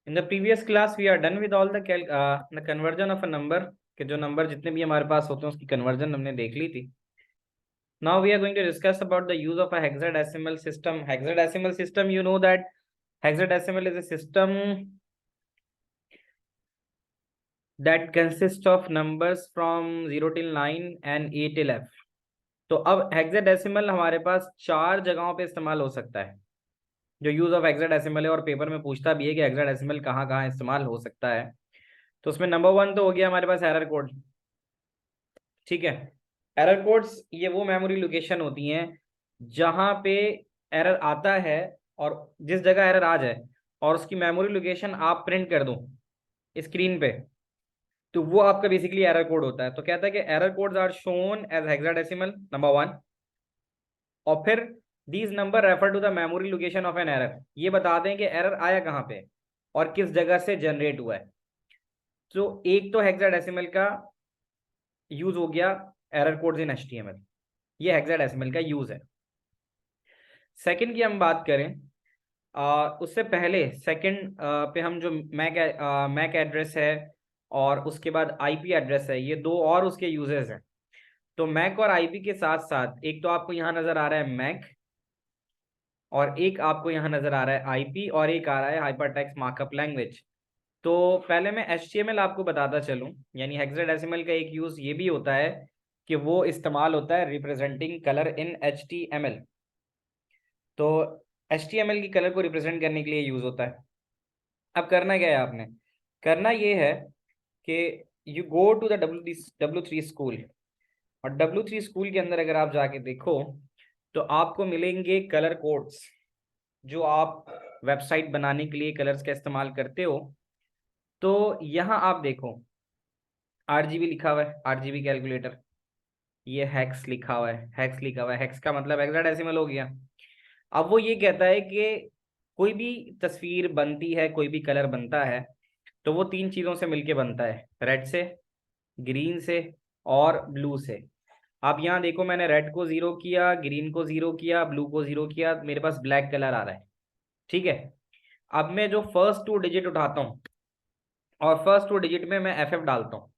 In the previous class, we are done with all the conversion of a number कि जो number जितने भी हमारे पास होते हैं उसकी कन्वर्जन हमने देख ली थी. Now we are going to discuss about the use of a hexadecimal system. Hexadecimal system, you know that hexadecimal is a system that consists of numbers from 0 till 9 and A till F. तो अब hexadecimal हमारे पास 4 जगहों पे इस्तेमाल हो सकता है. जो यूज ऑफ हेक्साडेसिमल है और पेपर में पूछता भी है कि हेक्साडेसिमल कहाँ कहाँ इस्तेमाल हो सकता है. तो उसमें नंबर 1 तो हो गया हमारे पास एरर कोड. ठीक है. एरर कोड्स ये वो मेमोरी लोकेशन होती हैं जहां पे एरर आता है और जिस जगह एरर आ जाए और उसकी मेमोरी लोकेशन आप प्रिंट कर दो स्क्रीन पे, तो वो आपका बेसिकली एरर कोड होता है. तो कहता है कि error codes are shown as hexadecimal number 1. और फिर these number refer to the memory location of an error. ये बता दें कि एरर आया कहाँ पे और किस जगह से जनरेट हुआ है. तो एक तो हेक्साडेसिमल का यूज हो गया एरर कोड्स इन एचटीएमएल. ये हेक्साडेसिमल का यूज है. सेकंड की हम बात करें उससे पहले सेकंड पे हम जो मैक एड्रेस है और उसके बाद आईपी एड्रेस है, ये दो और उसके यूजेस हैं. तो मैक और आईपी के साथ साथ एक तो आपको यहाँ नजर आ रहा है मैक और एक आपको यहाँ नजर आ रहा है आईपी और एक आ रहा है हाइपरटेक्स्ट मार्कअप लैंग्वेज. तो पहले मैं एचटीएमएल आपको बताता चलूं. यानी हेक्साडेसिमल का एक यूज ये भी होता है कि वो इस्तेमाल होता है रिप्रेजेंटिंग कलर इन एचटीएमएल. तो एचटीएमएल की कलर को रिप्रेजेंट करने के लिए यूज होता है. अब करना क्या है आपने, करना ये है कि you go to the W3 school. और W3 स्कूल के अंदर अगर आप जाके देखो तो आपको मिलेंगे कलर कोड्स जो आप वेबसाइट बनाने के लिए कलर्स का इस्तेमाल करते हो. तो यहाँ आप देखो RGB लिखा हुआ है, RGB कैलकुलेटर. ये हेक्स लिखा हुआ है, हेक्स लिखा हुआ है. हेक्स का मतलब हेक्साडेसिमल हो गया. अब वो ये कहता है कि कोई भी तस्वीर बनती है, कोई भी कलर बनता है तो वो 3 चीजों से मिलके बनता है, रेड से, ग्रीन से और ब्लू से. आप यहाँ देखो मैंने रेड को 0 किया, ग्रीन को 0 किया, ब्लू को 0 किया, मेरे पास ब्लैक कलर आ रहा है. ठीक है. अब मैं जो फर्स्ट 2 डिजिट उठाता हूँ और फर्स्ट 2 डिजिट में मैं FF डालता हूँ.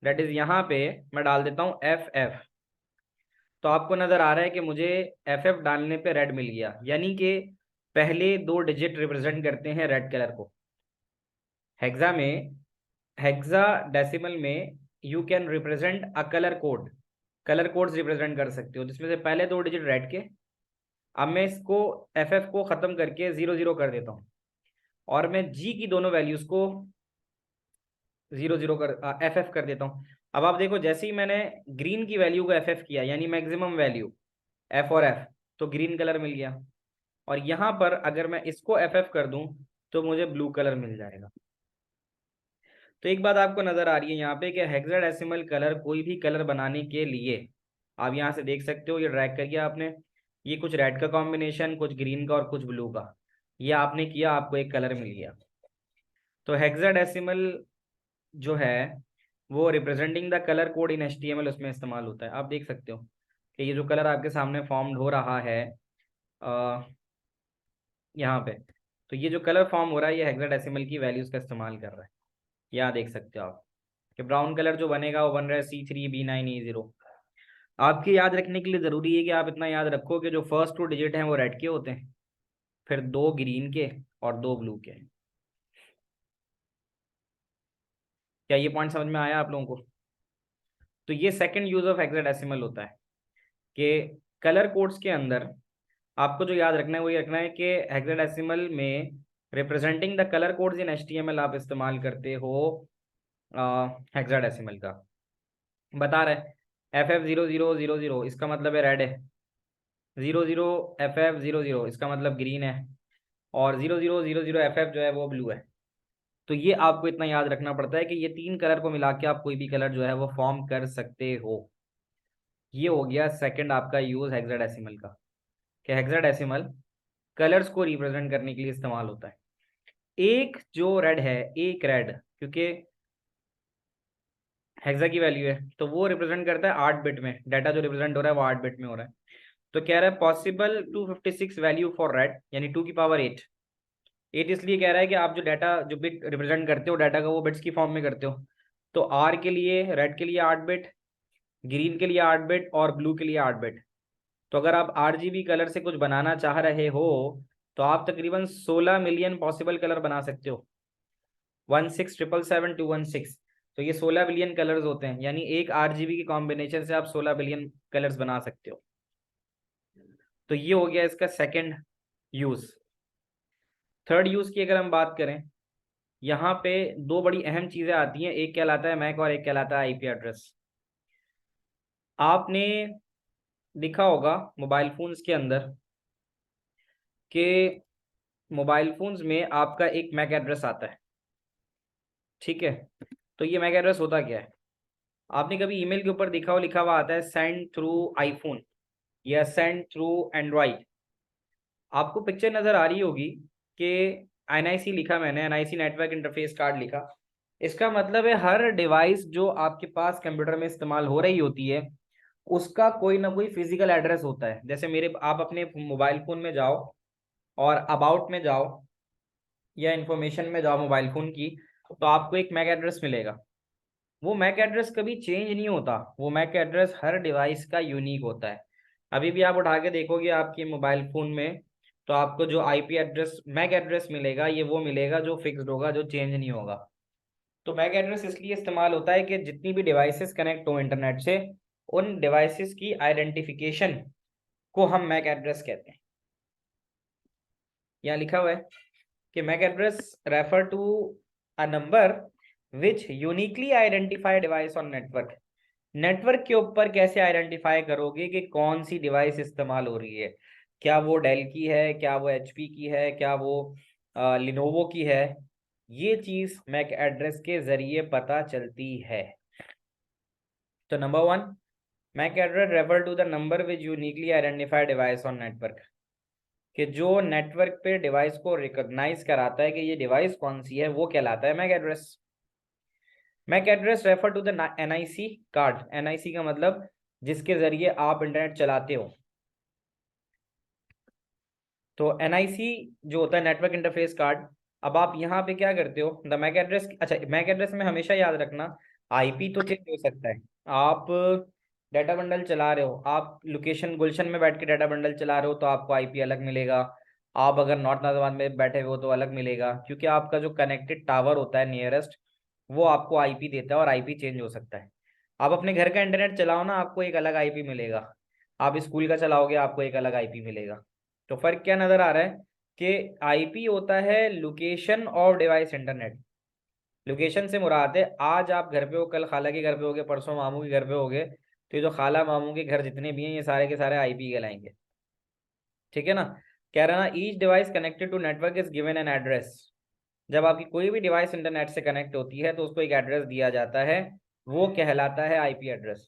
दैट इज यहाँ पे मैं डाल देता हूँ FF. तो आपको नजर आ रहा है कि मुझे FF डालने पे रेड मिल गया. यानी कि पहले 2 डिजिट रिप्रेजेंट करते हैं रेड कलर को. हेक्सा में, हेक्सा डेसिमल में you can represent a colour code. Colour codes represent कर सकते हो जिसमें से पहले 2 डिजिट रेड के. अब मैं इसको FF को खत्म करके 0 0 कर देता हूँ और मैं G की दोनों वैल्यूज को 0 0 कर FF कर देता हूँ. अब आप देखो जैसे ही मैंने ग्रीन की वैल्यू को FF किया यानी मैक्सिमम वैल्यू F और F, तो ग्रीन कलर मिल गया. और यहाँ पर अगर मैं इसको FF कर दूं तो मुझे ब्लू कलर मिल जाएगा. तो एक बात आपको नजर आ रही है यहाँ पे कि हेक्साडेसिमल कलर, कोई भी कलर बनाने के लिए आप यहाँ से देख सकते हो, ये ड्रैग कर दिया आपने, ये कुछ रेड का कॉम्बिनेशन, कुछ ग्रीन का और कुछ ब्लू का, ये आपने किया, आपको एक कलर मिल गया. तो हेक्साडेसिमल जो है वो representing the colour code in HTML उसमें इस्तेमाल होता है. आप देख सकते हो कि ये जो कलर आपके सामने फॉर्म हो रहा है यहाँ पे, तो ये जो कलर फॉर्म हो रहा है ये हेक्साडेसिमल की वैल्यूज का इस्तेमाल कर रहा है. यहाँ देख सकते हो आप कि ब्राउन कलर जो बनेगा वो बन रहा है C3B9E0. आपके याद रखने के लिए ज़रूरी है कि आप इतना याद रखो कि जो फर्स्ट 2 डिजिट हैं वो रेड के होते हैं, फिर 2 ग्रीन के और 2 ब्लू के. क्या ये पॉइंट समझ में आया आप लोगों को? तो ये सेकंड यूज ऑफ हेक्साडेसिमल होता है कि कलर कोड्स के अंदर आपको जो याद रखना है वो ये रखना है कि हेक्साडेसिमल में representing the colour codes in HTML आप इस्तेमाल करते हो हेक्साडेसिमल का. बता रहे FF0000 इसका मतलब है रेड है, 00FF00 इसका मतलब ग्रीन है और 0000FF जो है वो ब्लू है. तो ये आपको इतना याद रखना पड़ता है कि ये 3 कलर को मिला के आप कोई भी कलर जो है वो फॉर्म कर सकते हो. ये हो गया सेकंड आपका यूज हेक्साडेसिमल का, कि हेक्साडेसिमल कलर्स को रिप्रेजेंट करने के लिए इस्तेमाल होता है. एक जो रेड है, एक रेड, क्योंकि हेक्सा की वैल्यू है तो वो रिप्रेजेंट करता है 8 बिट में. डाटा जो रिप्रेजेंट हो रहा है वो 8 बिट में हो रहा है. तो कह रहा है पॉसिबल 256 वैल्यू फॉर रेड यानी 2 की पावर 8. 8 इसलिए कह रहा है कि आप जो डाटा जो बिट रिप्रेजेंट करते हो डाटा का वो बिट्स की फॉर्म में करते हो। तो आर के लिए, रेड के लिए 8 बिट, ग्रीन के लिए 8 बिट और ब्लू के लिए 8 बिट। तो अगर आप RGB कलर से कुछ बनाना चाह रहे हो तो आप तकरीबन 16 मिलियन पॉसिबल कलर बना सकते हो। 16777 तो ये 16 बिलियन कलर्स होते हैं, यानी एक RGB की कॉम्बिनेशन से आप 16 बिलियन कलर्स बना सकते हो। तो ये हो गया इसका सेकंड यूज। थर्ड यूज की अगर हम बात करें, यहाँ पे दो बड़ी अहम चीजें आती हैं, एक कहलाता है मैक और एक कहलाता है IP एड्रेस। आपने देखा होगा मोबाइल फोन्स के अंदर कि मोबाइल फोन्स में आपका एक मैक एड्रेस आता है, ठीक है। तो ये मैक एड्रेस होता क्या है? आपने कभी ईमेल के ऊपर देखा हो, लिखा हुआ आता है सेंड थ्रू आईफोन या सेंड थ्रू एंड्रॉइड। आपको पिक्चर नजर आ रही होगी कि NIC लिखा, मैंने NIC नेटवर्क इंटरफेस कार्ड लिखा। इसका मतलब है हर डिवाइस जो आपके पास कंप्यूटर में इस्तेमाल हो रही होती है उसका कोई ना कोई फिजिकल एड्रेस होता है। जैसे मेरे, आप अपने मोबाइल फोन में जाओ और अबाउट में जाओ या इंफॉर्मेशन में जाओ मोबाइल फोन की, तो आपको एक मैक एड्रेस मिलेगा। वो मैक एड्रेस कभी चेंज नहीं होता, वो मैक एड्रेस हर डिवाइस का यूनिक होता है। अभी भी आप उठा के देखोगे आपके मोबाइल फोन में, तो आपको जो IP एड्रेस, मैक एड्रेस मिलेगा, ये वो मिलेगा जो फिक्स्ड होगा, जो चेंज नहीं होगा। तो मैक एड्रेस इसलिए इस्तेमाल होता है कि जितनी भी डिवाइसेस कनेक्ट हो इंटरनेट से, उन डिवाइसेस की आइडेंटिफिकेशन को हम मैक एड्रेस कहते हैं। यहाँ लिखा हुआ है कि MAC address refer to a number which uniquely identify device on network. Network के ऊपर कैसे आइडेंटिफाई करोगे कि कौन सी डिवाइस इस्तेमाल हो रही है, क्या वो डेल की है, क्या वो HP की है, क्या वो लिनोवो की है। ये चीज मैक एड्रेस के जरिए पता चलती है। तो number 1, MAC address refer to the number which uniquely identify device on network, कि जो नेटवर्क पे डिवाइस को रिकॉग्नाइज कराता है कि ये डिवाइस कौन सी है, वो कहलाता है MAC address. MAC address refer to the NIC card. NIC का मतलब जिसके जरिए आप इंटरनेट चलाते हो। तो NIC जो होता है नेटवर्क इंटरफेस कार्ड। अब आप यहाँ पे क्या करते हो, द मैक एड्रेस, अच्छा मैक एड्रेस में हमेशा याद रखना IP तो चेंज हो सकता है। आप डाटा बंडल चला रहे हो, आप लोकेशन गुलशन में बैठ के डाटा बंडल चला रहे हो तो आपको IP अलग मिलेगा। आप अगर नॉर्थ नाजाबाद में बैठे हुए हो तो अलग मिलेगा, क्योंकि आपका जो कनेक्टेड टावर होता है नियरेस्ट, वो आपको IP देता है और IP चेंज हो सकता है। आप अपने घर का इंटरनेट चलाओ ना, आपको एक अलग IP मिलेगा। आप स्कूल का चलाओगे, आपको एक अलग IP मिलेगा। तो फर्क क्या नजर आ रहा है कि IP होता है location of device internet. Location से मुराद है आज आप घर पे हो, कल खाला के घर पे होगे, परसों मामू के घर पे होगे, तो ये जो खाला मामू के घर जितने भी हैं ये सारे के सारे IP कहलाएंगे, ठीक है ना। कह रहा ना each device connected to network is given an address. जब आपकी कोई भी डिवाइस इंटरनेट से कनेक्ट होती है तो उसको एक एड्रेस दिया जाता है, वो कहलाता है IP एड्रेस।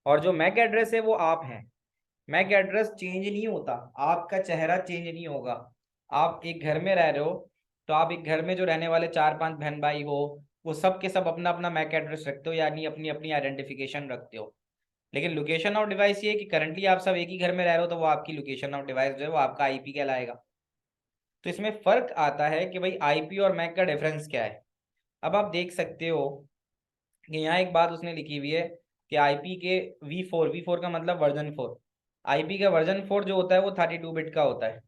और जो मैक एड्रेस है वो आप हैं। मैक एड्रेस चेंज नहीं होता, आपका चेहरा चेंज नहीं होगा। आप एक घर में रह रहे हो, तो आप एक घर में जो रहने वाले 4-5 बहन भाई हो, वो सब के सब अपना अपना मैक एड्रेस रखते हो, यानी अपनी अपनी आइडेंटिफिकेशन रखते हो। लेकिन लोकेशन ऑफ डिवाइस ये है कि करंटली आप सब एक ही घर में रह रहे हो, तो वो आपकी लोकेशन ऑफ डिवाइस जो है वो आपका IP कहलाएगा। तो इसमें फर्क आता है कि भाई IP और मैक का डिफरेंस क्या है। अब आप देख सकते हो कि यहाँ एक बात उसने लिखी हुई है कि IP के V4 का मतलब वर्जन 4। IP का वर्जन 4 जो होता है वो 32 बिट का होता है।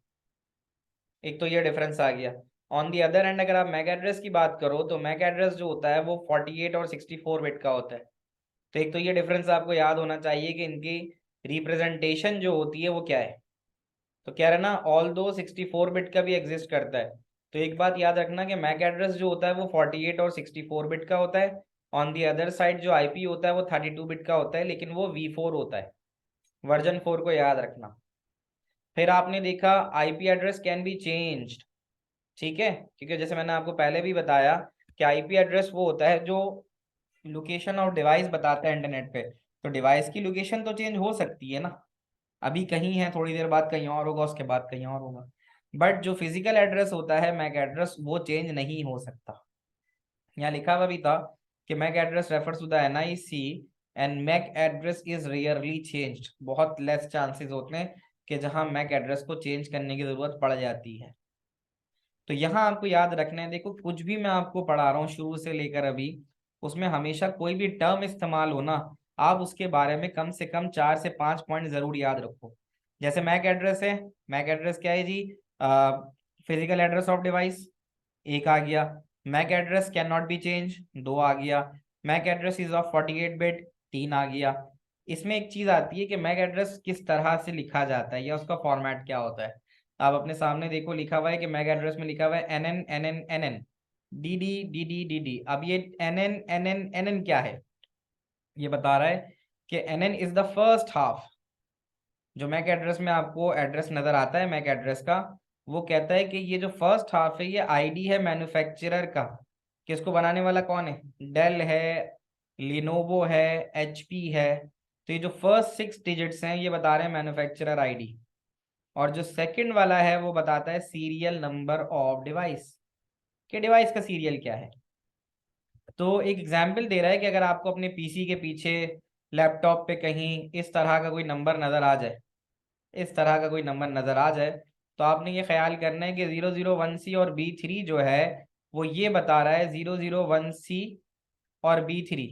एक तो ये डिफरेंस आ गया। ऑन दी अदर एंड अगर आप मैक एड्रेस की बात करो तो मैक एड्रेस जो होता है वो 48 और 64 बिट का होता है। तो एक तो ये डिफरेंस आपको याद होना चाहिए कि इनकी रिप्रेजेंटेशन जो होती है वो क्या है। तो कह रहे ना ऑल दो 64 बिट का भी एग्जिस्ट करता है। तो एक बात याद रखना कि मैक एड्रेस जो होता है वो 48 और 64 बिट का होता है। ऑन दी अदर साइड जो IP होता है वो 32 बिट का होता है, लेकिन वो V4 होता है। वर्जन 4 को याद रखना। फिर आपने देखा IP address can be changed, ठीक है, क्योंकि जैसे मैंने आपको पहले भी बताया कि IP एड्रेस वो होता है जो लोकेशन ऑफ डिवाइस बताता है इंटरनेट पे। तो डिवाइस की लोकेशन तो चेंज हो सकती है ना, अभी कहीं है, थोड़ी देर बाद कहीं और होगा, उसके बाद कहीं और होगा। बट जो फिजिकल एड्रेस होता है मैक एड्रेस, वो चेंज नहीं हो सकता। यहाँ लिखा हुआ भी था कि MAC address refers to the NIC and MAC address is rarely changed. बहुत लेस चांसेस होते हैं कि जहां मैक एड्रेस को चेंज करने की जरूरत पड़ जाती है। तो यहाँ आपको याद रखना है, देखो कुछ भी मैं आपको पढ़ा रहा हूँ शुरू से लेकर अभी, उसमें हमेशा कोई भी टर्म इस्तेमाल हो ना, आप उसके बारे में कम से कम 4 से 5 पॉइंट जरूर याद रखो। जैसे मैक एड्रेस है, मैक एड्रेस क्या है जी? फिजिकल एड्रेस ऑफ डिवाइस, एक आ गया। MAC address can not be change, दो आ गया। MAC address is of 48 bit, तीन आ गया। इसमें एक चीज आती है कि मैक एड्रेस किस तरह से लिखा जाता है या उसका फॉर्मेट क्या होता है। आप अपने सामने देखो, लिखा हुआ है कि मैक एड्रेस में लिखा हुआ है N N N N N N D D D D D D. अब ये N N N N N N क्या है? ये बता रहा है कि N N is the first half. जो मैक एड्रेस में आपको एड्रेस नजर आता है मैक एड्रेस का, वो कहता है कि ये जो फर्स्ट हाफ है ये आईडी है मैन्युफैक्चरर का। किसको बनाने वाला कौन है? डेल है, लिनोवो है, एचपी है। तो ये जो फर्स्ट 6 डिजिट्स हैं ये बता रहे हैं मैन्युफैक्चरर आईडी। और जो सेकंड वाला है वो बताता है सीरियल नंबर ऑफ डिवाइस, कि डिवाइस का सीरियल क्या है। तो एक एग्जाम्पल दे रहा है कि अगर आपको अपने पीसी के पीछे, लैपटॉप पे कहीं इस तरह का कोई नंबर नजर आ जाए, इस तरह का कोई नंबर नजर आ जाए, तो आपने ये ख्याल करना है कि 001C और B3 जो है वो ये बता रहा है 001C और B3।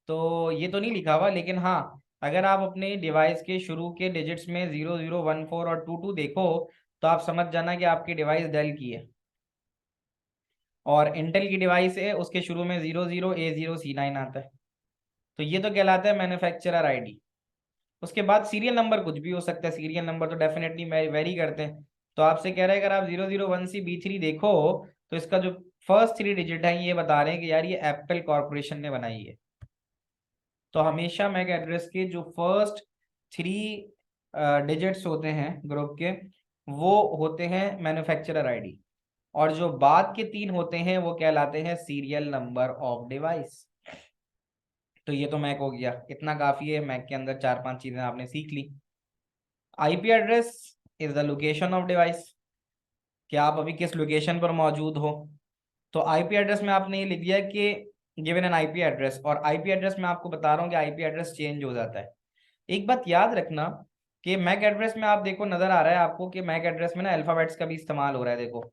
तो ये तो नहीं लिखा हुआ, लेकिन हाँ, अगर आप अपने डिवाइस के शुरू के डिजिट्स में 0014 और 22 देखो, तो आप समझ जाना कि आपकी डिवाइस डेल की है और इंटेल की डिवाइस है, उसके शुरू में 00A0C9 आता है। तो ये तो कहलाता है मैन्युफैक्चरर आईडी। उसके बाद सीरियल नंबर कुछ भी हो सकता है, सीरियल नंबर तो डेफिनेटली वेरी करते हैं। तो आपसे कह रहे हैं अगर आप 001C B3 देखो, तो इसका जो फर्स्ट 3 डिजिट है ये बता रहे हैं कि यार ये एप्पल कॉरपोरेशन ने बनाई है। तो हमेशा मैक एड्रेस के जो फर्स्ट 3 डिजिट्स होते हैं ग्रुप के, वो होते हैं मैन्युफैक्चरर आईडी। और जो बाद के 3 होते हैं वो कहलाते हैं सीरियल नंबर ऑफ डिवाइस। तो ये तो मैक हो गया, इतना काफी है। मैक के अंदर 4-5 चीजें आपने सीख ली। IP address is the location of device, कि आप अभी किस लोकेशन पर मौजूद हो। तो आईपी एड्रेस में आपने ये लिख दिया कि गिवन एन आईपी एड्रेस, और आईपी एड्रेस में आपको बता रहा हूँ कि आईपी एड्रेस चेंज हो जाता है। एक बात याद रखना कि मैक एड्रेस में आप देखो नजर आ रहा है आपको कि मैक एड्रेस में ना अल्फाबेट्स का भी इस्तेमाल हो रहा है। देखो,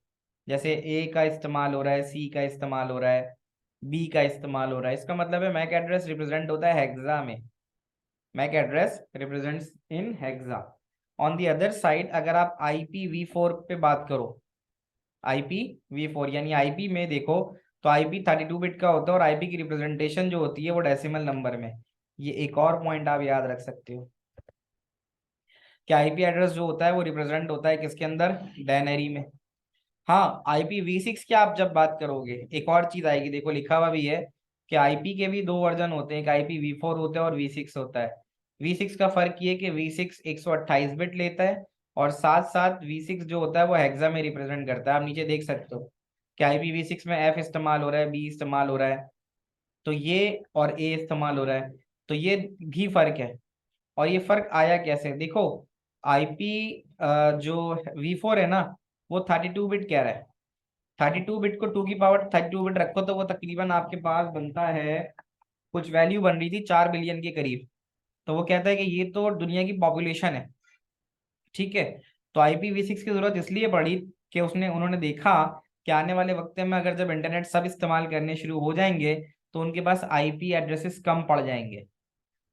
जैसे ए का इस्तेमाल हो रहा है, सी का इस्तेमाल हो रहा है, बी का इस्तेमाल हो रहा है। इसका मतलब है मैक एड्रेस रिप्रेजेंट होता है हेक्सा में। MAC address represents in hexa. On the other side अगर आप IPv4 पे बात करो, IPv4 यानी आईपी में देखो, तो आईपी 32 बिट का होता है और आईपी की रिप्रेजेंटेशन जो होती है वो डेसिमल नंबर में। ये एक और पॉइंट आप याद रख सकते हो कि आईपी एड्रेस जो होता है वो रिप्रेजेंट होता है किसके अंदर? डेनरी में। हाँ, IPv6 की आप जब बात करोगे एक और चीज आएगी, देखो लिखा हुआ भी है कि आईपी के भी 2 वर्जन होते हैं, एक IPv4 होता है और V6 होता है। V6 का फर्क ये कि V6 128 बिट लेता है, और साथ साथ V6 जो होता है वो हेक्सा में रिप्रेजेंट करता है। आप नीचे देख सकते हो कि IPv6 में F इस्तेमाल हो रहा है, B इस्तेमाल हो रहा है, तो ये और A इस्तेमाल हो रहा है। तो ये भी फर्क है। और ये फर्क आया कैसे देखो, आईपी जो V4 है ना, वो 32 बिट कह रहा है। 32 बिट को 2 की पावर 32 बिट रखो तो वो तकरीबन आपके पास बनता है, कुछ वैल्यू बन रही थी 4 बिलियन के करीब। तो वो कहता है कि ये तो दुनिया की पॉपुलेशन है, ठीक है। तो IPv6 की जरूरत इसलिए पड़ी कि उन्होंने देखा कि आने वाले वक्त में अगर जब इंटरनेट सब इस्तेमाल करने शुरू हो जाएंगे तो उनके पास आईपी एड्रेसेस कम पड़ जाएंगे।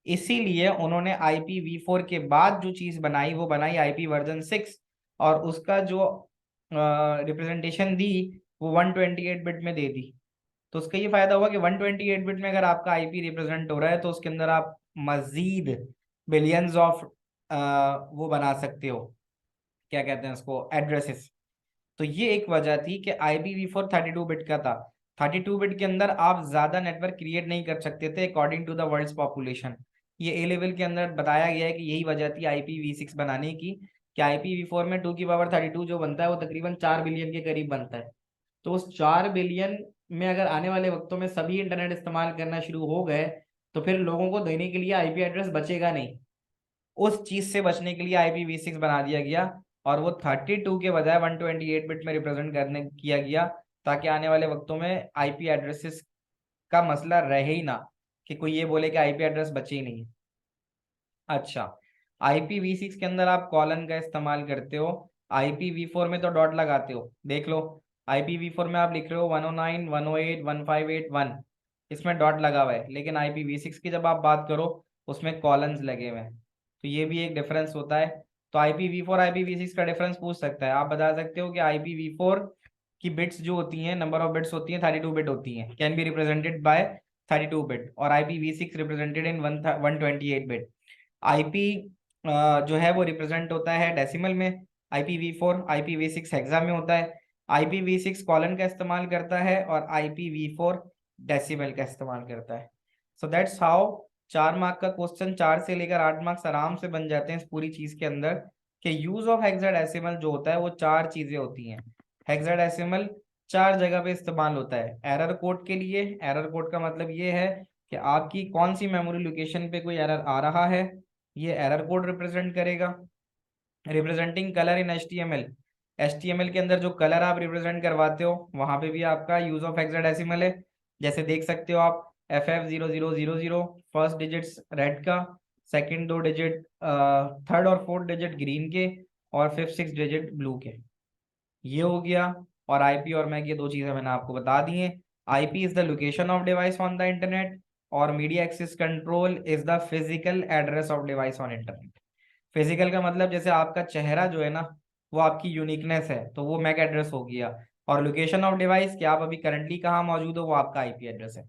इसीलिए उन्होंने IPv4 के बाद जो चीज बनाई वो बनाई IP वर्जन 6, और उसका जो रिप्रेजेंटेशन दी वो 128 बिट में दे दी। तो उसका ये फायदा हुआ कि 128 बिट में अगर आपका आईपी रिप्रेजेंट हो रहा है तो उसके अंदर आप मजीद बिलियंस ऑफ वो बना सकते हो, क्या कहते हैं उसको, एड्रेसेस। तो ये एक वजह थी कि IPv4 32 बिट का था। 32 बिट के अंदर आप ज्यादा नेटवर्क क्रिएट नहीं कर सकते थे according to the world's population. ये ए लेवल के अंदर बताया गया है कि यही वजह थी IPv6 बनाने की, कि IPv4 में 2 की पावर 32 जो बनता है वो तकरीबन 4 बिलियन के करीब बनता है। तो उस 4 बिलियन में अगर आने वाले वक्तों में सभी इंटरनेट इस्तेमाल करना शुरू हो गए तो फिर लोगों को देने के लिए आईपी एड्रेस बचेगा नहीं। उस चीज से बचने के लिए IPv6 बना दिया गया, और वो 32 के बजाय 128 बिट में रिप्रेजेंट करने किया गया, ताकि आने वाले वक्तों में आईपी एड्रेसेस का मसला रहे ही ना, कि कोई ये बोले कि आईपी एड्रेस बचे ही नहीं है। अच्छा, IPv6 के अंदर आप कॉलन का इस्तेमाल करते हो, IPv4 में तो डॉट लगाते हो, देख लो। IPv4 में आप लिख रहे हो 109 108 158 1, इसमें डॉट लगा हुआ है, लेकिन IPv6 की जब आप बात करो उसमें कॉलन्स लगे हुए हैं, तो ये भी एक डिफरेंस होता है। तो IPv4 IPv6 का डिफरेंस पूछ सकता है, आप बता सकते हो कि IPv4 की बिट्स जो होती हैं, नंबर ऑफ बिट्स होती हैं 32 बिट होती हैं, can be represented by 32 bit, और IPv6 represented in 128 bit. IP जो है वो रिप्रेजेंट होता है डेसिमल में, IPv4 IPv6 हेक्सा में होता है, IPv6 कॉलन का इस्तेमाल करता है और IPv4 डेसिमल का इस्तेमाल करता है। सो दैट्स हाउ 4 मार्क का क्वेश्चन, 4 से लेकर 8 मार्क्स आराम से बन जाते हैं इस पूरी चीज के अंदर, कि यूज ऑफ हेक्साडेसिमल जो होता है वो 4 चीजें होती हैं। हेक्साडेसिमल 4 जगह पे इस्तेमाल होता है। एरर कोड के लिए, एरर कोड का मतलब ये है कि आपकी कौन सी मेमोरी लोकेशन पे कोई एरर आ रहा है, ये एरर कोड रिप्रेजेंट करेगा। रिप्रेजेंटिंग कलर इन HTML, HTML के अंदर जो कलर आप रिप्रेजेंट करवाते हो वहां पे भी आपका यूज ऑफ हेक्साडेसिमल है। जैसे देख सकते हो आप, FF0000, फर्स्ट डिजिट्स रेड का, सेकंड 2 डिजिट, थर्ड और फोर्थ डिजिट ग्रीन के, और फिफ्थ 6 डिजिट ब्लू के, ये हो गया। और आईपी और मैक, ये 2 चीजें मैंने आपको बता दी हैं। IP is the location of device on the internet, और media access control is the physical address of device on internet. Physical का मतलब जैसे आपका चेहरा जो है ना, वो आपकी यूनिकनेस है, तो वो मैक एड्रेस हो गया। और लोकेशन ऑफ डिवाइस, कि आप अभी करंटली कहाँ मौजूद हो, वो आपका आईपी एड्रेस है।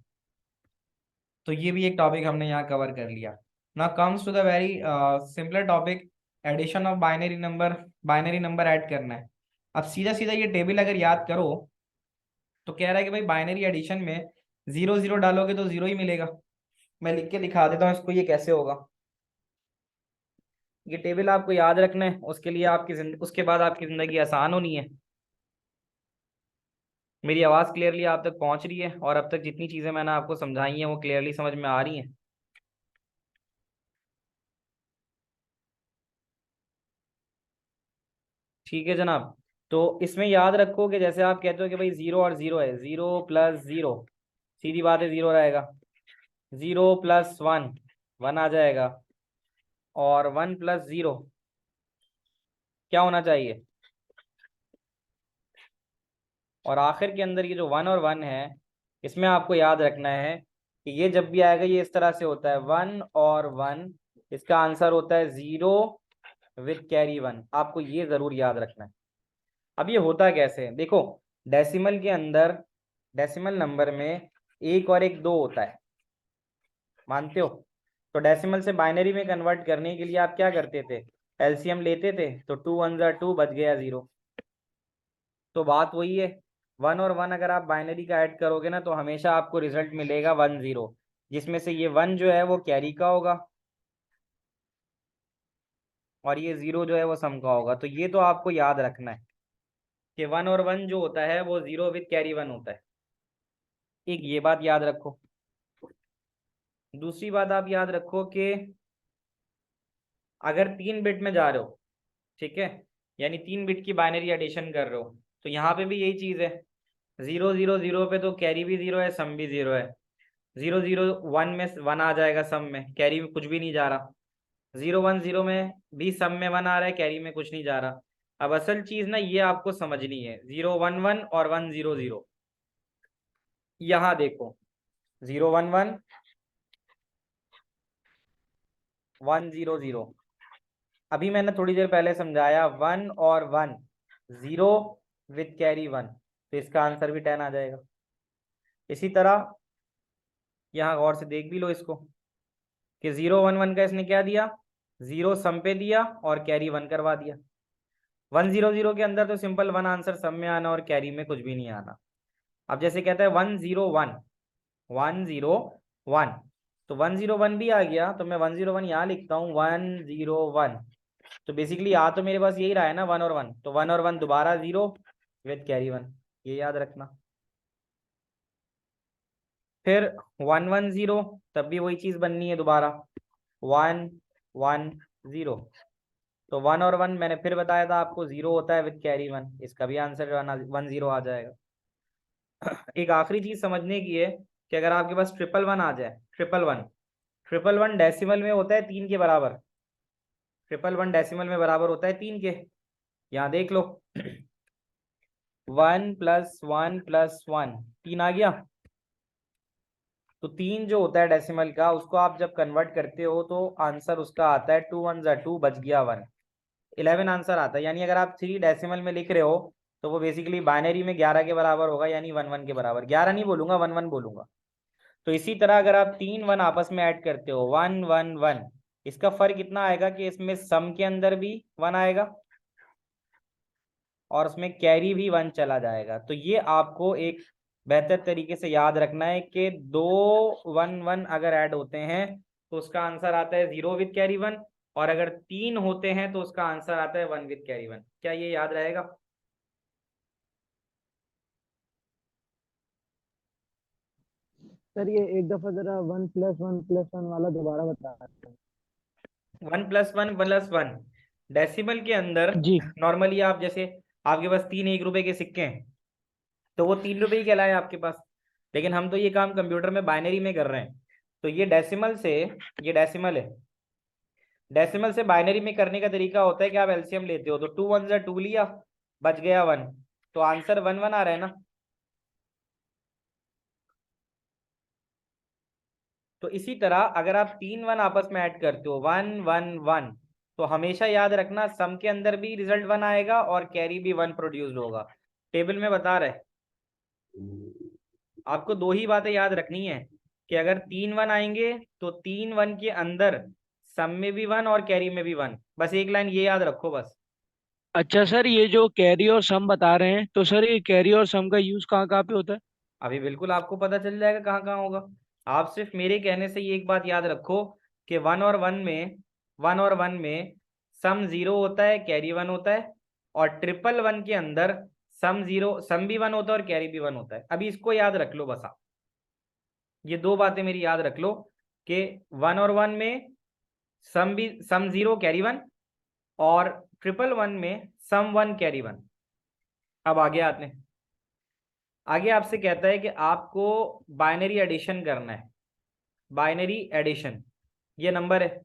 तो ये भी एक टॉपिक हमने यहाँ कवर कर लिया। Now comes to the very simpler topic, addition of binary number. Binary number add करना है। अब सीधा सीधा ये टेबल अगर याद करो, तो कह रहा है कि भाई बाइनरी एडिशन में 0 0 डालोगे तो 0 ही मिलेगा। मैं लिख के दिखा देता हूँ इसको, ये कैसे होगा। ये टेबल आपको याद रखना है, उसके लिए उसके बाद आपकी जिंदगी आसान होनी है। मेरी आवाज़ क्लियरली आप तक पहुंच रही है, और अब तक जितनी चीज़ें मैंने आपको समझाई हैं वो क्लियरली समझ में आ रही हैं। ठीक है जनाब। तो इसमें याद रखो कि जैसे आप कहते हो कि भाई 0 और 0 है, 0 + 0, सीधी बात है 0 रहेगा। 0 + 1, 1 आ जाएगा। और 1 + 0 क्या होना चाहिए। और आखिर के अंदर ये जो 1 और 1 है, इसमें आपको याद रखना है कि ये जब भी आएगा ये इस तरह से होता है, 1 और 1, इसका आंसर होता है 0 विथ कैरी 1। आपको ये जरूर याद रखना है। अब ये होता कैसे है, देखो, डेसिमल के अंदर, डेसिमल नंबर में 1 और 1 2 होता है, मानते हो। तो डेसिमल से बाइनरी में कन्वर्ट करने के लिए आप क्या करते थे, एलसीएम लेते थे, तो 2 × 1 = 2, बच गया 0। तो बात वही है, 1 और 1 अगर आप बाइनरी का ऐड करोगे ना, तो हमेशा आपको रिजल्ट मिलेगा 1 0, जिसमें से ये 1 जो है वो कैरी का होगा, और ये 0 जो है वो सम का होगा। तो ये तो आपको याद रखना है कि 1 और 1 जो होता है वो 0 विथ कैरी 1 होता है। एक ये बात याद रखो। दूसरी बात आप याद रखो कि अगर 3 बिट में जा रहे हो, ठीक है, यानी 3 बिट की बाइनरी एडिशन कर रहे हो, तो यहाँ पे भी यही चीज़ है। 0 0 0 पे तो कैरी भी 0 है, सम भी 0 है। 0 0 1 में 1 आ जाएगा, सम में कैरी में कुछ भी नहीं जा रहा। 0 1 0 में भी सम में 1 आ रहा है, कैरी में कुछ नहीं जा रहा। अब असल चीज ना ये आपको समझनी है, 0 1 1 और 1 0 0। यहाँ देखो, 0 1 1 1 0 0, अभी मैंने थोड़ी देर पहले समझाया 1 और 1, 0 विथ कैरी 1, तो इसका आंसर भी 10 आ जाएगा। इसी तरह यहाँ गौर से देख भी लो इसको, कि 0 1 1 का इसने क्या दिया, 0 सम पे दिया और कैरी 1 करवा दिया। 1 0 0 के अंदर तो सिंपल 1 आंसर सम में आना और कैरी में कुछ भी नहीं आना। अब जैसे कहता है 1 0 1, 1 0 1, तो 1 0 1 भी आ गया, तो मैं 1 0 1 यहाँ लिखता हूँ, 1 0 1। तो बेसिकली आ तो मेरे पास यही रहा है ना, 1 और 1, तो 1 और 1 दोबारा 0 विथ कैरी 1, ये याद रखना। फिर 1 1 0, तब भी वही चीज बननी है दोबारा, 1 1 0। तो 1 और 1 मैंने फिर बताया था आपको, 0 होता है विथ कैरी 1, इसका भी आंसर 1 0 आ जाएगा। एक आखिरी चीज समझने की है कि अगर आपके पास 1 1 1 आ जाए, 1 1 1, 1 1 1 डेसिमल में होता है 3 के बराबर। 1 1 1 डेसिमल में बराबर होता है 3 के, यहाँ देख लो। 1+1+1 3 आ गया। तो 3 जो होता है डेसिमल का, उसको आप जब कन्वर्ट करते हो तो आंसर उसका आता है 2 1 2, बच गया 1, 11 आंसर आता है। यानी अगर आप 3 डेसिमल में लिख रहे हो तो वो बेसिकली बाइनरी में 11 के बराबर होगा, यानी 1 1 के बराबर। 11 नहीं बोलूंगा, 1 1 बोलूंगा। तो इसी तरह अगर आप 3 1 आपस में ऐड करते हो 1 1 1, इसका फर्क इतना आएगा कि इसमें सम के अंदर भी 1 आएगा और उसमें कैरी भी 1 चला जाएगा। तो ये आपको एक बेहतर तरीके से याद रखना है कि 2 1 1 अगर ऐड होते हैं तो उसका आंसर आता है 0 विद कैरी 1, और अगर 3 होते हैं तो उसका आंसर आता है 1 विद कैरी 1। क्या ये याद रहेगा? सर ये एक दफा जरा 1+1+1 वाला दोबारा बता सकते हैं? 1+1+1 डेसिमल के अंदर जी। नॉर्मली आप जैसे आपके पास 3 1 रुपए के सिक्के हैं तो वो 3 रुपए ही कहलाए आपके पास। लेकिन हम तो ये काम कंप्यूटर में बाइनरी में कर रहे हैं, तो ये डेसिमल से, ये डेसिमल है, डेसिमल से बाइनरी में करने का तरीका होता है कि आप एलसीएम लेते हो। तो 2 1 2 लिया, बच गया 1, तो आंसर 1 1 आ रहा है ना। तो इसी तरह अगर आप 3 1 आपस में ऐड करते हो 1 1 1, तो हमेशा याद रखना सम के अंदर भी रिजल्ट 1 आएगा और कैरी भी 1 प्रोड्यूस होगा। टेबल में बता रहे, आपको 2 ही बातें याद रखनी है कि अगर 3 1 आएंगे तो 3 1 के अंदर सम में भी 1 और कैरी में भी 1। बस एक लाइन ये याद रखो बस। अच्छा सर, ये जो कैरी और सम बता रहे हैं, तो सर ये कैरी और सम का यूज कहाँ कहाँ पे होता है? अभी बिल्कुल आपको पता चल जाएगा कहाँ कहाँ होगा। आप सिर्फ मेरे कहने से ये एक बात याद रखो कि 1 और 1 में सम 0 होता है, कैरी 1 होता है, और 1 1 1 के अंदर सम भी 1 होता है और कैरी भी 1 होता है। अभी इसको याद रख लो बस आप, ये 2 बातें मेरी याद रख लो कि 1 और 1 में सम 0 कैरी 1, और 1 1 1 में सम 1 कैरी 1। अब आगे आते हैं। आगे आपसे कहता है कि आपको बाइनरी एडिशन करना है। बाइनरी एडिशन, ये नंबर है,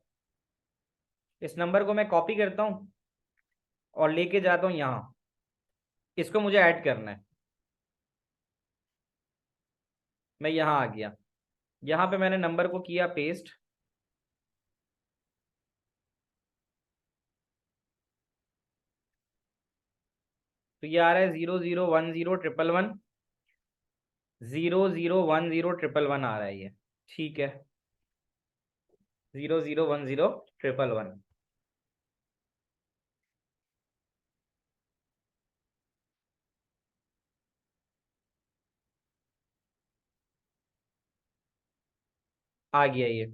इस नंबर को मैं कॉपी करता हूं और लेके जाता हूं यहां, इसको मुझे ऐड करना है। मैं यहां आ गया, यहां पे मैंने नंबर को किया पेस्ट, तो ये आ रहा है 0 0 1 0 1 1 1, 0 0 1 0 1 1 आ रहा है ये। ठीक है, 0 0 1 0 1 1। आ गया ये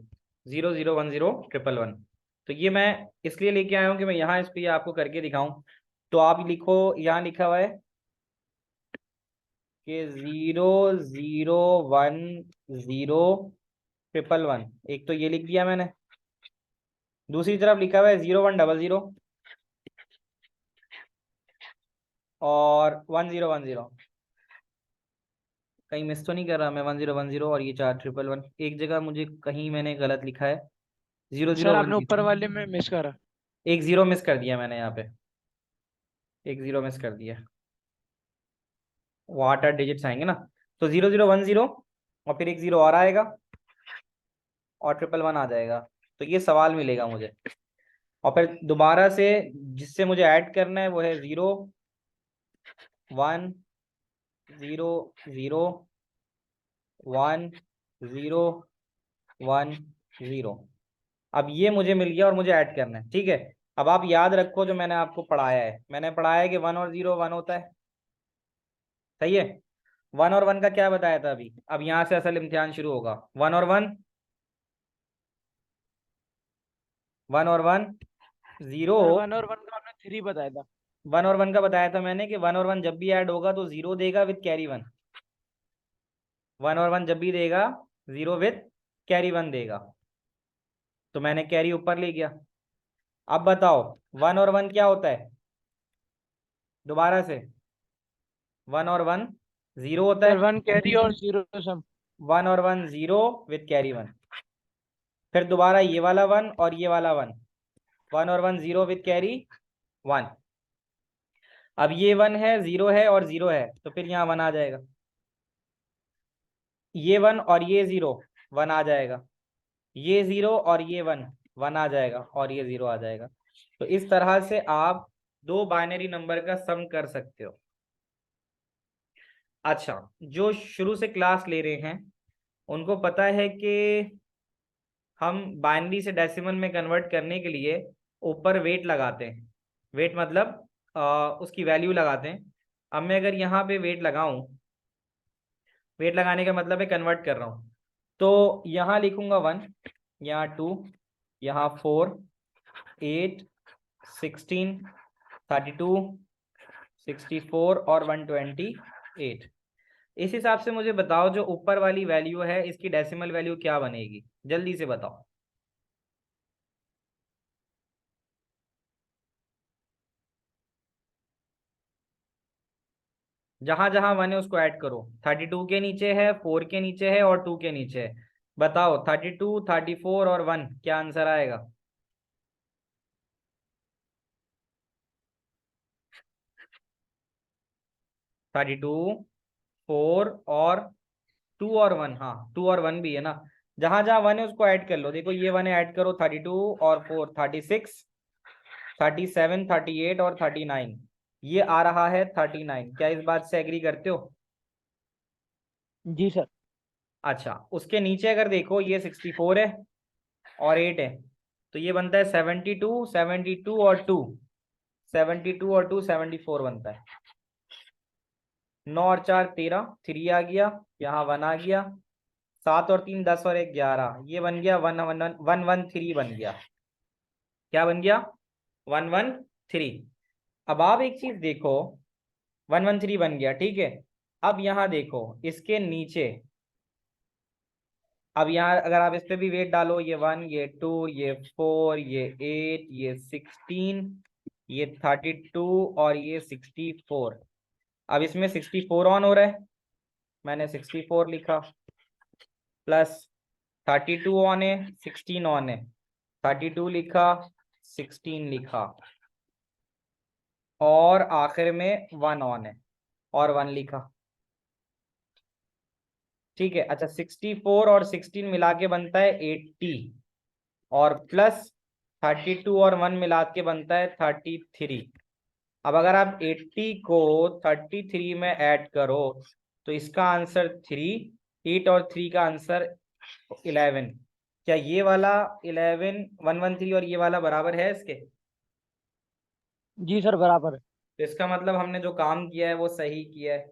0 0 1 0 1 1। तो ये मैं इसलिए लेके आया हूँ कि मैं यहाँ इसको ये आपको करके दिखाऊं। तो आप लिखो, यहाँ लिखा हुआ है कि 0 0 1 0 1 1। एक तो ये लिख दिया मैंने, दूसरी तरफ लिखा हुआ है 0 1 0 0 और 1 0 1 0। कहीं मिस तो नहीं कर रहा मैं? 1 0 1 0 और ये 4 1 1 1, एक जगह मुझे कहीं मैंने गलत लिखा है। जीरो सर जीरो वन आपने ऊपर जीरो वाले में मिस करा। एक जीरो मिस कर दिया मैंने यहाँ पे, एक जीरो मिस कर दिया। वो 8 8 डिजिट्स आएंगे ना, तो 0 0 1 0 और फिर एक जीरो और आएगा और 1 1 1 आ जाएगा। तो ये सवाल मिलेगा मुझे, और फिर दोबारा से जिससे मुझे ऐड करना है वो है 0 1 0 1 0 1 0। अब ये मुझे मिल गया और मुझे ऐड करना है, ठीक है। अब आप याद रखो जो मैंने आपको पढ़ाया है, मैंने पढ़ाया है कि 1 और 0 1 होता है, सही है। 1 और 1 का क्या बताया था अभी? अब यहाँ से असल इम्तिहान शुरू होगा। 1 और 1, 1 और 1 0। सर 1 और 1 का आपने 3 बताया था। 1 और 1 का बताया था मैंने कि 1 और 1 जब भी ऐड होगा तो 0 देगा विद कैरी 1। 1 और 1 जब भी देगा 0 विद कैरी 1 देगा, तो मैंने कैरी ऊपर ले गया। अब बताओ 1 और 1 क्या होता है? दोबारा से, 1 और 1 0 होता सर है। 1 कैरी और 0 सम। 1 और 1 0 विद कैरी 1। फिर दोबारा ये वाला 1 और ये वाला 1, 1 और 1 0 विद कैरी 1। अब ये 1 है, 0 है और 0 है, तो फिर यहाँ 1 आ जाएगा। ये 1 और ये 0, 1 आ जाएगा। ये 0 और ये 1, 1 आ जाएगा और ये 0 आ जाएगा। तो इस तरह से आप दो बाइनरी नंबर का सम कर सकते हो। अच्छा, जो शुरू से क्लास ले रहे हैं उनको पता है कि हम बाइनरी से डेसिमल में कन्वर्ट करने के लिए ऊपर वेट लगाते हैं। वेट मतलब उसकी वैल्यू लगाते हैं। अब मैं अगर यहाँ पे वेट लगाऊं, वेट लगाने का मतलब है कन्वर्ट कर रहा हूँ, तो यहाँ लिखूंगा 1, यहाँ 2, यहाँ 4, 8, 16, 32, 64 और 128। इस हिसाब से मुझे बताओ जो ऊपर वाली वैल्यू है इसकी डेसिमल वैल्यू क्या बनेगी, जल्दी से बताओ। जहां जहां 1 है उसको ऐड करो। 32 के नीचे है, 4 के नीचे है और 2 के नीचे है। बताओ 32, 34 और 1 क्या आंसर आएगा। 32, 4 और 2 और 1, हाँ 2 और 1 भी है ना। जहां जहां 1 है उसको ऐड कर लो। देखो ये 1 है, ऐड करो 32 और 4, 36, 37, 38 और 39। ये आ रहा है 39। क्या इस बात से एग्री करते हो। जी सर। अच्छा, उसके नीचे अगर देखो ये 64 है और 8 है, तो ये बनता है 72, 72 और 2, 72 और 2 74 बनता है। 9 और 4 13, 3 आ गया, यहाँ 1 आ गया। 7 और 3 10 और 1 11, ये बन गया 113 बन गया। क्या बन गया, 113। अब आप एक चीज देखो, 113 बन गया, ठीक है। अब यहाँ देखो इसके नीचे, अब यहाँ अगर आप इस पे भी वेट डालो, ये 1, ये 2, ये 4, ये 8, ये 16, ये 32 और ये 64। अब इसमें 64 ऑन हो रहा है, मैंने 64 लिखा, प्लस 32 ऑन है, 16 ऑन है, 32 लिखा, 16 लिखा, और आखिर में 1 ऑन है और 1 लिखा। ठीक है। अच्छा, 64 और 16 मिला के बनता है 80, और प्लस 32 और 1 मिला के बनता है 33। अब अगर आप 80 को 33 में ऐड करो तो इसका आंसर 3, 8 और 3 का आंसर 11। क्या ये वाला 11, 113 और ये वाला बराबर है इसके। जी सर बराबर है। तो इसका मतलब हमने जो काम किया है वो सही किया है।